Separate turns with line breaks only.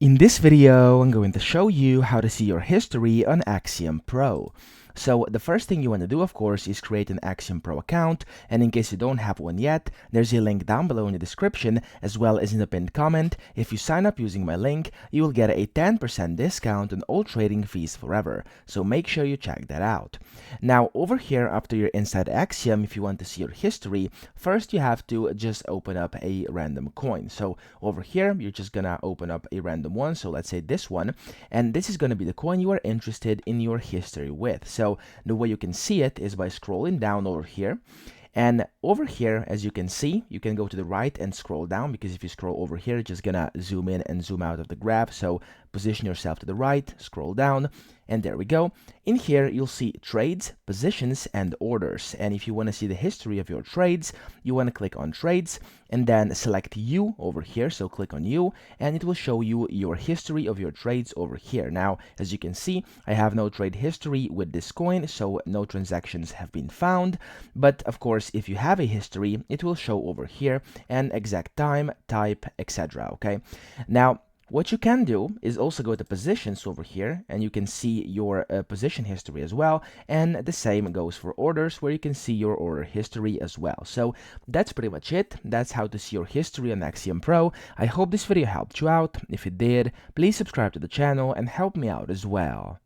In this video, I'm going to show you how to see your history on Axiom Pro. So the first thing you want to do, of course, is create an Axiom Pro account, and in case you don't have one yet, there's a link down below in the description as well as in the pinned comment. If you sign up using my link, you will get a 10% discount on all trading fees forever, so make sure you check that out. Now over here, after you're inside Axiom, if you want to see your history, first you have to just open up a random coin. So over here, you're just gonna open up a random one, so let's say this one, and this is gonna be the coin you are interested in your history with. So the way you can see it is by scrolling down over here. And over here, as you can see, you can go to the right and scroll down, because if you scroll over here, it's just gonna zoom in and zoom out of the graph. So position yourself to the right, scroll down, and there we go. In here, you'll see trades, positions, and orders. And if you want to see the history of your trades, you want to click on trades and then select U over here. So click on U and it will show you your history of your trades over here. Now, as you can see, I have no trade history with this coin, so no transactions have been found. But of course, if you have a history, it will show over here and exact time, type, etc. Okay. Now, what you can do is also go to positions over here, and you can see your position history as well, and the same goes for orders, where you can see your order history as well. So that's pretty much it. That's how to see your history on Axiom Pro. I hope this video helped you out. If it did, please subscribe to the channel and help me out as well.